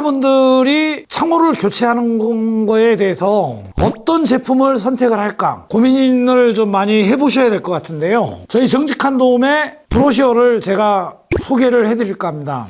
시청자분들이 창호를 교체하는 거에 대해서 어떤 제품을 선택을 할까 고민을 좀 많이 해보셔야 될 것 같은데요. 저희 정직한 도움의 브로셔를 제가 소개를 해드릴까 합니다.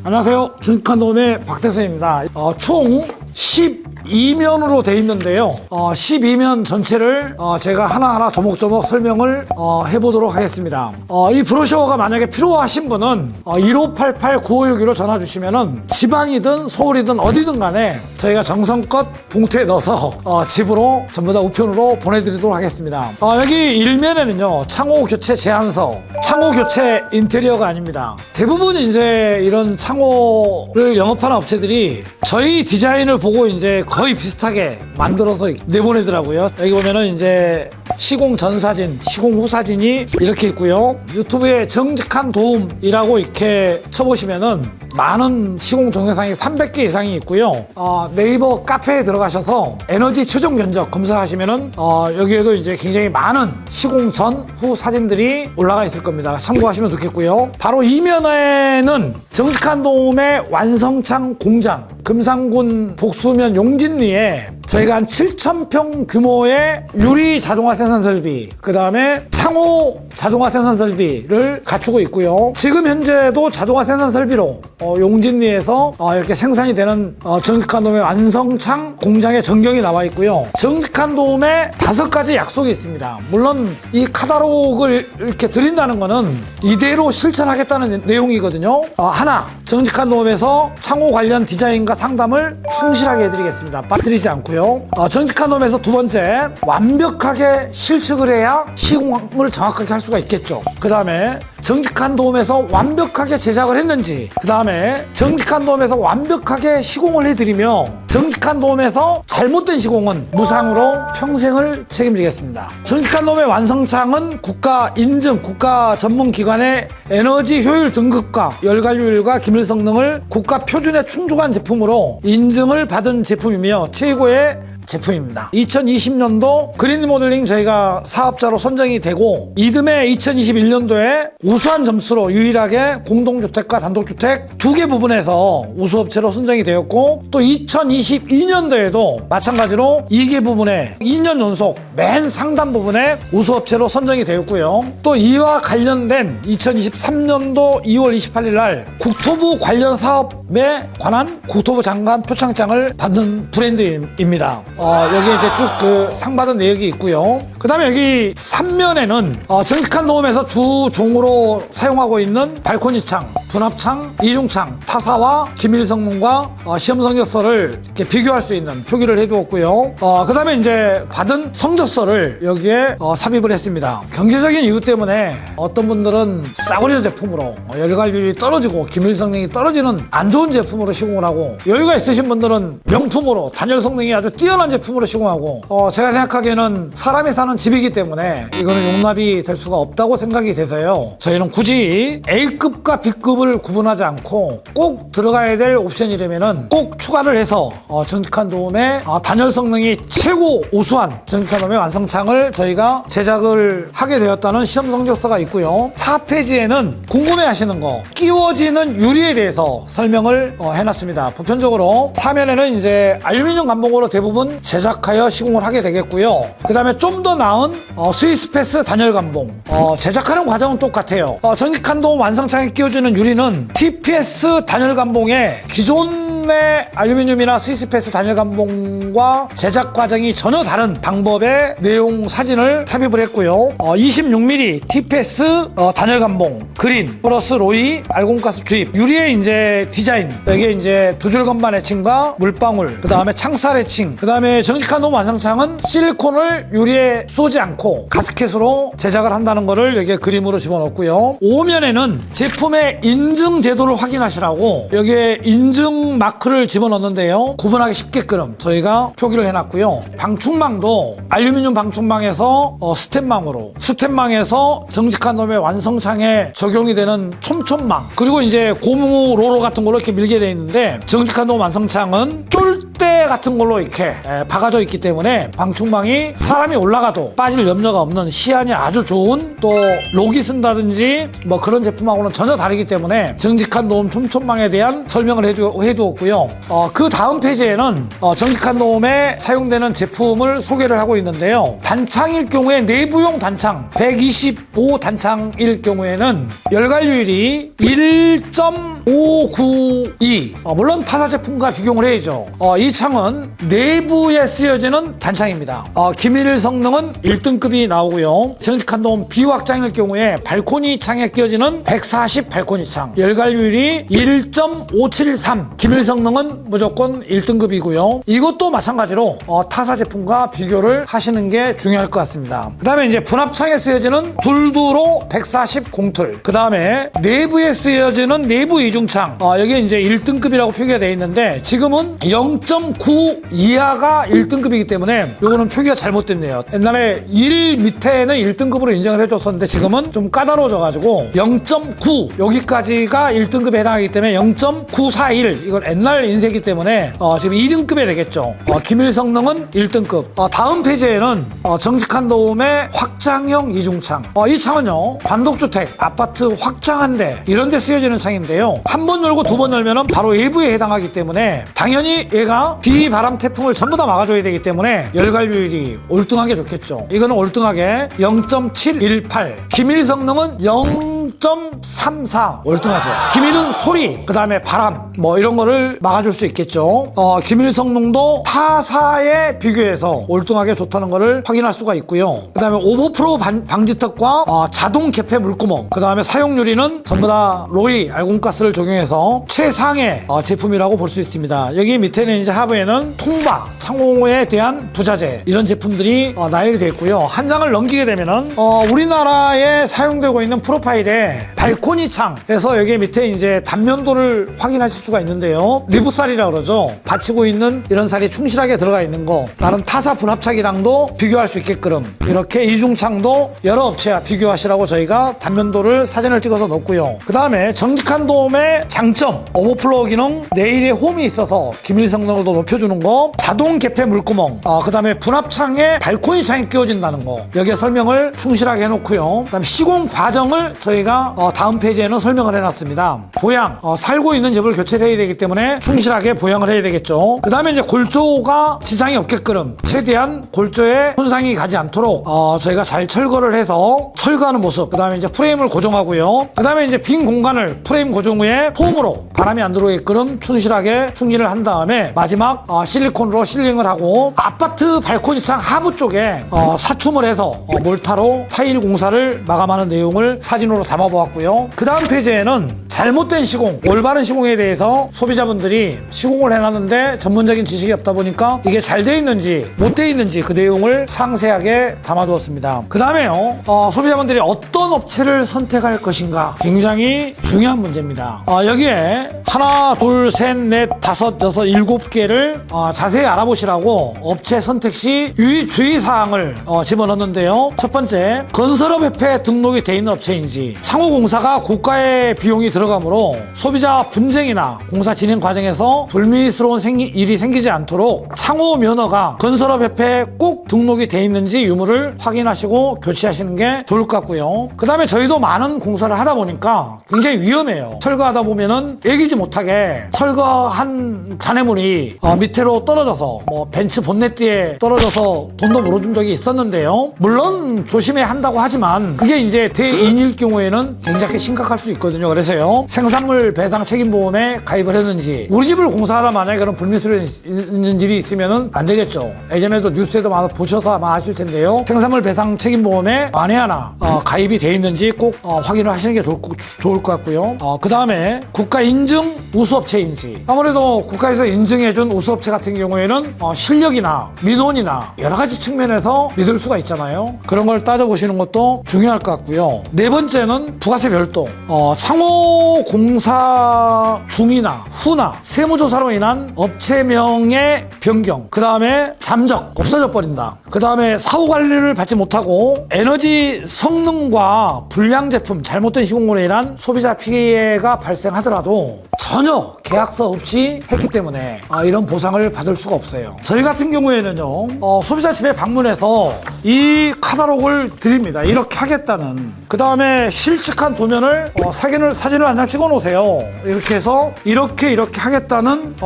안녕하세요. 정직한 도움의 박대수입니다. 총 12면으로 되어 있는데요. 12면 전체를 제가 하나하나 조목조목 설명을 해보도록 하겠습니다. 이 브로셔가 만약에 필요하신 분은 1588-9561로 전화 주시면은 지방이든 서울이든 어디든 간에 저희가 정성껏 봉투에 넣어서 집으로 전부 다 우편으로 보내드리도록 하겠습니다. 여기 일면에는요, 창호 교체 제안서, 창호 교체 인테리어가 아닙니다. 대부분 이제 이런 창호를 영업하는 업체들이 저희 디자인을 보고 이제 거의 비슷하게 만들어서 내보내더라고요. 여기 보면은 이제 시공 전 사진, 시공 후 사진이 이렇게 있고요. 유튜브에 정직한 도움이라고 이렇게 쳐보시면은 많은 시공 동영상이 300개 이상이 있고요. 네이버 카페에 들어가셔서 에너지 최종 견적 검색하시면은 여기에도 이제 굉장히 많은 시공 전, 후 사진들이 올라가 있을 겁니다. 참고하시면 좋겠고요. 바로 이면에는 정직한 도움의 완성창 공장, 금산군 복수면 용진리에 저희가 한 7,000평 규모의 유리 자동화 생산 설비, 그 다음에 창호 자동화 생산 설비를 갖추고 있고요. 지금 현재도 자동화 생산 설비로 용진리에서 이렇게 생산이 되는 정직한 도움의 완성창 공장의 전경이 나와 있고요. 정직한 도움에 5가지 약속이 있습니다. 물론 이 카탈로그를 이렇게 드린다는 거는 이대로 실천하겠다는 내용이거든요. 하나, 정직한 도움에서 창호 관련 디자인과 상담을 충실하게 해드리겠습니다. 빠뜨리지 않고요. 정직한 도움에서 두 번째, 완벽하게 실측을 해야 시공을 정확하게 할 수가 있겠죠. 그 다음에 정직한 도움에서 완벽하게 제작을 했는지, 그 다음에 정직한 도움에서 완벽하게 시공을 해드리며 정직한 도움에서 잘못된 시공은 무상으로 평생을 책임지겠습니다. 정직한 도움의 완성창은 국가 인증, 국가 전문기관의 에너지 효율 등급과 열관리율과 기밀 성능을 국가 표준에 충족한 제품으로 인증을 받은 제품이며 최고의 제품입니다. 2020년도 그린 모델링 저희가 사업자로 선정이 되고 이듬해 2021년도에 우수한 점수로 유일하게 공동주택과 단독주택 2개 부분에서 우수업체로 선정이 되었고, 또 2022년도에도 마찬가지로 2개 부분에 2년 연속 맨 상단 부분에 우수업체로 선정이 되었고요. 또 이와 관련된 2023년도 2월 28일 날 국토부 관련 사업에 관한 국토부 장관 표창장을 받은 브랜드입니다. 여기 이제 쭉 그 상 받은 내역이 있고요. 그 다음에 여기 3면에는 정직한 도움에서 주종으로 사용하고 있는 발코니 창, 분합창, 이중창, 타사와 기밀 성능과 시험 성적서를 이렇게 비교할 수 있는 표기를 해두었고요. 그 다음에 이제 받은 성적서를 여기에 삽입을 했습니다. 경제적인 이유 때문에 어떤 분들은 싸구려 제품으로 열갈률이 떨어지고 기밀 성능이 떨어지는 안 좋은 제품으로 시공을 하고, 여유가 있으신 분들은 명품으로 단열 성능이 아주 뛰어난 제품으로 시공하고, 제가 생각하기에는 사람이 사는 집이기 때문에 이거는 용납이 될 수가 없다고 생각이 돼서요. 저희는 굳이 A급과 B급을 구분하지 않고 꼭 들어가야 될 옵션이라면은 꼭 추가를 해서 정직한 도움의 단열 성능이 최고 우수한 정직한 도움의 완성창을 저희가 제작을 하게 되었다는 시험 성적서가 있고요. 4페이지에는 궁금해 하시는 거, 끼워지는 유리에 대해서 설명을 해놨습니다. 보편적으로 사면에는 이제 알루미늄 감봉으로 대부분 제작하여 시공을 하게 되겠고요. 그 다음에 좀 더 나은 스위스패스 단열 감봉, 제작하는 과정은 똑같아요. 정직한 도움 완성창에 끼워주는 유리는 TPS 단열 감봉에 기존의 알루미늄이나 스위스패스 단열 감봉과 제작 과정이 전혀 다른 방법의 내용 사진을 삽입을 했고요. 26mm TPS 단열 감봉 그린 플러스 로이 알공가스 주입, 유리의 이제 디자인, 여기에 이제 두 줄 건반 해칭과 물방울, 그 다음에 창살 해칭, 그 다음에 정직한 도움 완성창은 실리콘을 유리에 쏘지 않고 가스켓으로 제작을 한다는 것을 여기에 그림으로 집어넣었고요. 5면에는 제품의 인증 제도를 확인하시라고 여기에 인증 마크를 집어넣었는데요. 구분하기 쉽게끔 저희가 표기를 해놨고요. 방충망도 알루미늄 방충망에서 스텐망으로, 스텐망에서 정직한 도움의 완성창에 적용이 되는 촘촘망, 그리고 이제 고무 로로 같은 걸로 이렇게 밀게 되어 있는데, 정직한 도움 완성창은 쫄대 쇠 같은 걸로 이렇게 박아져 있기 때문에 방충망이 사람이 올라가도 빠질 염려가 없는 시안이 아주 좋은, 또 록이 쓴다든지 뭐 그런 제품하고는 전혀 다르기 때문에 정직한 도움 촘촘망에 대한 설명을 해두었고요. 그 다음 페이지에는 정직한 도움에 사용되는 제품을 소개를 하고 있는데요. 단창일 경우에 내부용 단창 125 단창일 경우에는 열갈률이 1.592, 물론 타사 제품과 비교를 해야죠. 이 창은 내부에 쓰여지는 단창입니다. 기밀 성능은 1등급이 나오고요. 정직한 도움 비확장일 경우에 발코니 창에 끼워지는 140 발코니 창, 열갈률이 1.573, 기밀 성능은 무조건 1등급이고요. 이것도 마찬가지로 타사 제품과 비교를 하시는 게 중요할 것 같습니다. 그 다음에 이제 분합창에 쓰여지는 둘두로 140 공틀, 그 다음에 내부에 쓰여지는 내부 이중창, 여기에 이제 1등급이라고 표기가 되어 있는데 지금은 0.9 이하가 1등급이기 때문에 이거는 표기가 잘못됐네요. 옛날에 1 밑에는 1등급으로 인정을 해줬었는데 지금은 좀 까다로워져가지고 0.9 여기까지가 1등급에 해당하기 때문에 0.941, 이건 옛날 인쇄이기 때문에 지금 2등급에 되겠죠. 기밀 성능은 1등급. 다음 페이지에는 정직한 도움의 확장형 이중창. 이 창은요, 단독주택, 아파트 확장한데 이런 데 쓰여지는 창인데요. 한 번 열고 두 번 열면 바로 외부에 해당하기 때문에 당연히 얘가 비바람 태풍을 전부 다 막아줘야 되기 때문에 열갈률이 올등하게 좋겠죠. 이거는 올등하게 0.718, 기밀 성능은 0.34 월등하죠. 기밀은 소리, 그 다음에 바람 뭐 이런 거를 막아줄 수 있겠죠. 기밀 성능도 타사에 비교해서 월등하게 좋다는 거를 확인할 수가 있고요. 그 다음에 오버프로 방지턱과 자동 개폐 물구멍, 그 다음에 사용유리는 전부 다 로이 알공가스를 적용해서 최상의 제품이라고 볼 수 있습니다. 여기 밑에는 이제 하부에는 통바, 창호에 대한 부자재 이런 제품들이 나열이 되어 있고요. 한 장을 넘기게 되면은 우리나라에 사용되고 있는 프로파일에 발코니 창에서 여기 밑에 이제 단면도를 확인하실 수가 있는데요. 리브살이라고 그러죠. 받치고 있는 이런 살이 충실하게 들어가 있는 거, 다른 타사 분합창이랑도 비교할 수 있게끔 이렇게 이중창도 여러 업체와 비교하시라고 저희가 단면도를 사진을 찍어서 넣었고요. 그 다음에 정직한 도움의 장점, 오버플로우 기능, 내일의 홈이 있어서 기밀 성능을 더 높여주는 거, 자동 개폐 물구멍, 그 다음에 분합창에 발코니 창이 끼워진다는 거, 여기에 설명을 충실하게 해놓고요. 그 다음에 시공 과정을 저희가 다음 페이지에는 설명을 해놨습니다. 보양, 살고 있는 집을 교체를 해야 되기 때문에 충실하게 보양을 해야 되겠죠. 그 다음에 이제 골조가 지장이 없게끔 최대한 골조에 손상이 가지 않도록 저희가 잘 철거를 해서 철거하는 모습, 그 다음에 이제 프레임을 고정하고요. 그 다음에 이제 빈 공간을 프레임 고정 후에 폼으로 바람이 안 들어오게끔 충실하게 충진을 한 다음에 마지막 실리콘으로 실링을 하고, 아파트 발코니창 하부 쪽에 사춤을 해서 몰타로 타일 공사를 마감하는 내용을 사진으로 담아보았고요. 그 다음 페이지에는 잘못된 시공, 올바른 시공에 대해서 소비자분들이 시공을 해놨는데 전문적인 지식이 없다 보니까 이게 잘 돼 있는지 못 돼 있는지 그 내용을 상세하게 담아두었습니다. 그 다음에요, 소비자분들이 어떤 업체를 선택할 것인가 굉장히 중요한 문제입니다. 여기에 하나, 둘, 셋, 넷, 다섯, 여섯, 7개를 자세히 알아보시라고 업체 선택 시 주의사항을 집어넣는데요. 첫 번째, 건설업협회 등록이 돼 있는 업체인지, 창호공사가 고가의 비용이 들어가므로 소비자 분쟁이나 공사 진행 과정에서 불미스러운 일이 생기지 않도록 창호 면허가 건설업협회에 꼭 등록이 돼 있는지 유무를 확인하시고 교체하시는 게 좋을 것 같고요. 그 다음에 저희도 많은 공사를 하다 보니까 굉장히 위험해요. 철거하다 보면은 예기지 못하게 철거한 잔해물이 밑으로 떨어져서 뭐 벤츠 본넷 뒤에 떨어져서 돈도 물어준 적이 있었는데요. 물론 조심해야 한다고 하지만 그게 이제 대인일 경우에는 굉장히 심각할 수 있거든요. 그래서요, 생산물 배상 책임보험에 가입을 했는지, 우리 집을 공사하다 만약에 그런 불미스러운 있는 일이 있으면은 안 되겠죠. 예전에도 뉴스에도 많이 보셔서 아마 아실 텐데요. 생산물 배상 책임보험에 만에 하나 가입이 돼 있는지 꼭 확인을 하시는 게 좋을 것 같고요. 그 다음에 국가 인증 우수업체인지, 아무래도 국가에서 인증해준 우수업체 같은 경우에는 실력이나 민원이나 여러 가지 측면에서 믿을 수가 있잖아요. 그런 걸 따져보시는 것도 중요할 것 같고요. 네 번째는 부가세 별도, 창호 공사 중이나 후나 세무조사로 인한 업체명의 변경, 그 다음에 잠적, 없어져 버린다. 그 다음에 사후 관리를 받지 못하고 에너지 성능과 불량 제품, 잘못된 시공으로 인한 소비자 피해가 발생하더라도 전혀 계약서 없이 했기 때문에 이런 보상을 받을 수가 없어요. 저희 같은 경우에는요, 소비자 집에 방문해서 이 카탈로그를 드립니다. 이렇게 하겠다는. 그 다음에 실측한 도면을 사진을 한 장 찍어 놓으세요. 이렇게 해서 이렇게 하겠다는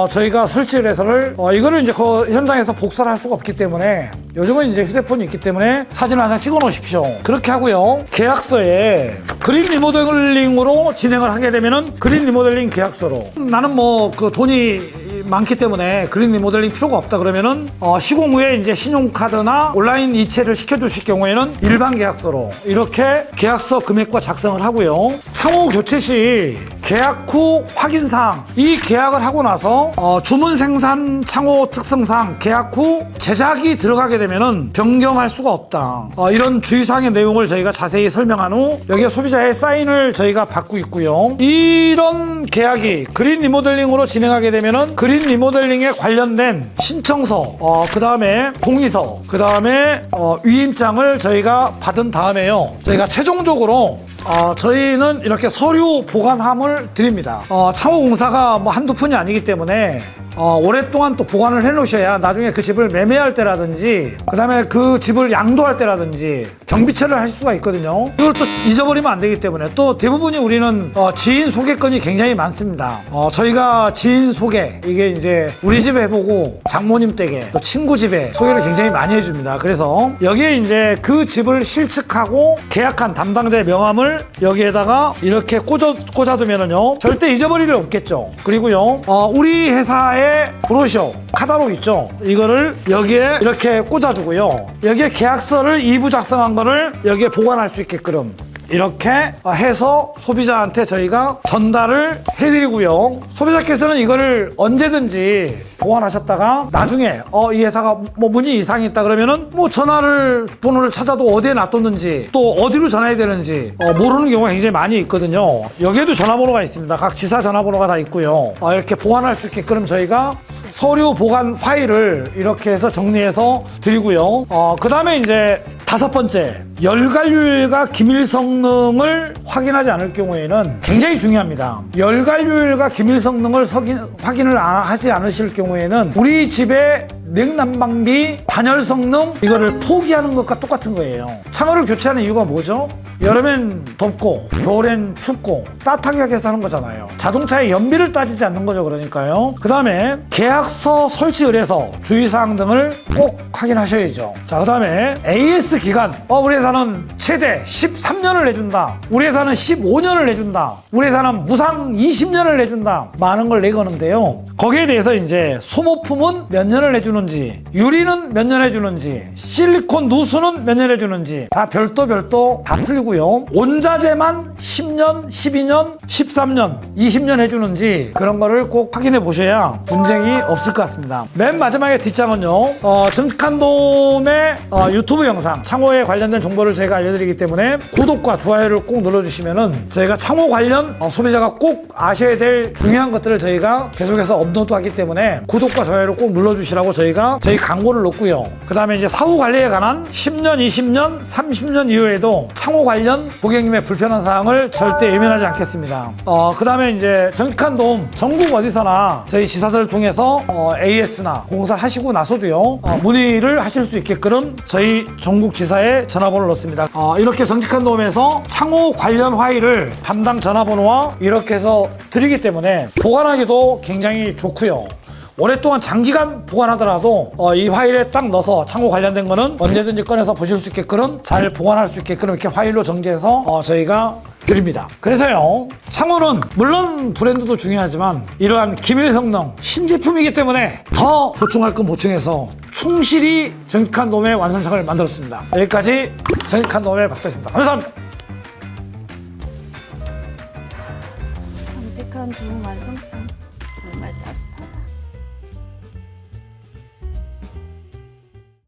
저희가 설치를 해서를 이거를 이제 그 현장에서 복사를 할 수가 없기 때문에 요즘은 이제 휴대폰이 있기 때문에 사진을 한 장 찍어 놓으십시오. 그렇게 하고요. 계약서에 그린 리모델링으로 진행을 하게 되면은 그린 리모델링 계약서로, 나는 뭐 그 돈이 많기 때문에 그린 리모델링 필요가 없다 그러면은 시공 후에 이제 신용카드나 온라인 이체를 시켜주실 경우에는 일반 계약서로 이렇게 계약서 금액과 작성을 하고요. 창호 교체 시 계약 후 확인사항, 이 계약을 하고 나서 주문 생산 창호 특성상 계약 후 제작이 들어가게 되면은 변경할 수가 없다. 이런 주의사항의 내용을 저희가 자세히 설명한 후 여기에 소비자의 사인을 저희가 받고 있고요. 이런 계약이 그린 리모델링으로 진행하게 되면은 그린 리모델링에 관련된 신청서, 그 다음에 동의서, 그 다음에 위임장을 저희가 받은 다음에요, 저희가 최종적으로 저희는 이렇게 서류 보관함을 드립니다. 창호공사가 뭐 한두 푼이 아니기 때문에 오랫동안 또 보관을 해 놓으셔야 나중에 그 집을 매매할 때라든지 그 다음에 그 집을 양도할 때라든지 경비처리를 할 수가 있거든요. 이걸 또 잊어버리면 안 되기 때문에, 또 대부분이 우리는 지인 소개권이 굉장히 많습니다. 저희가 지인 소개, 이게 이제 우리 집에 해보고 장모님 댁에 또 친구 집에 소개를 굉장히 많이 해줍니다. 그래서 여기에 이제 그 집을 실측하고 계약한 담당자의 명함을 여기에다가 이렇게 꽂아두면은요 절대 잊어버릴 일 없겠죠. 그리고요 우리 회사의 브로셔 카탈로그 있죠, 이거를 여기에 이렇게 꽂아주고요, 여기에 계약서를 2부 작성한 거를 여기에 보관할 수 있게끔 이렇게 해서 소비자한테 저희가 전달을 해드리고요. 소비자께서는 이거를 언제든지 보관하셨다가 나중에 이 회사가 뭐 문의 이상이 있다 그러면은 뭐 번호를 찾아도 어디에 놔뒀는지 또 어디로 전화해야 되는지 모르는 경우가 굉장히 많이 있거든요. 여기에도 전화번호가 있습니다. 각 지사 전화번호가 다 있고요. 이렇게 보관할 수 있게끔 저희가 서류 보관 파일을 이렇게 해서 정리해서 드리고요. 그 다음에 이제 5번째, 열관료일과 기밀 성능을 확인하지 않을 경우에는 굉장히 중요합니다. 열관료일과 기밀 성능을 확인을 하지 않으실 경우에는 우리 집의 냉난방비, 단열 성능, 이거를 포기하는 것과 똑같은 거예요. 창호를 교체하는 이유가 뭐죠? 여름엔 덥고 겨울엔 춥고 따뜻하게 하기 위해서 하는 거잖아요. 자동차의 연비를 따지지 않는 거죠. 그러니까요. 그 다음에 계약서 설치 의뢰서 주의사항 등을 꼭 확인하셔야죠. 자, 그 다음에 AS 기간, 우리 회사는 최대 13년을 내준다, 우리 회사는 15년을 내준다, 우리 회사는 무상 20년을 내준다, 많은 걸 내거는데요. 거기에 대해서 이제 소모품은 몇 년을 내주는지, 유리는 몇 년 해주는지, 실리콘 누수는 몇 년 해주는지 다 별도 다 틀리고요. 온자재만 10년, 12년, 13년, 20년 해주는지 그런 거를 꼭 확인해 보셔야 분쟁이 없을 것 같습니다. 맨 마지막에 뒷장은요, 정직한돔의 유튜브 영상, 창호에 관련된 정보를 제가 알려드리기 때문에 구독과 좋아요를 꼭 눌러주시면은 저희가 창호 관련 소비자가 꼭 아셔야 될 중요한 것들을 저희가 계속해서 업로드하기 때문에 구독과 좋아요를 꼭 눌러주시라고 저희가 저희 광고를 넣고요. 그 다음에 이제 사후 관리에 관한 10년, 20년, 30년 이후에도 창호 관련 고객님의 불편한 사항을 절대 외면하지 않겠습니다. 그 다음에 이제 정직한돔 전국 어디서나 저희 지사들을 통해서 AS나 공사를 하시고 나서도요 문의를 하실 수 있게끔 저희 전국 지사에 전화번호를 넣습니다. 이렇게 정직한돔에서 창호 관련 파일을 담당 전화번호와 이렇게 해서 드리기 때문에 보관하기도 굉장히 좋고요. 오랫동안 장기간 보관하더라도 이 파일에 딱 넣어서 창호 관련된 거는 언제든지 꺼내서 보실 수 있게끔 잘 보관할 수 있게끔 이렇게 파일로 정리해서 저희가 드립니다. 그래서요, 창호는 물론 브랜드도 중요하지만 이러한 기밀 성능, 신제품이기 때문에 더 보충할 건 보충해서 충실히 정직한돔의 완성창을 만들었습니다. 여기까지 정직한돔의 박도였습니다. 감사합니다. 정직한 도움 완성창 정말 따뜻하다.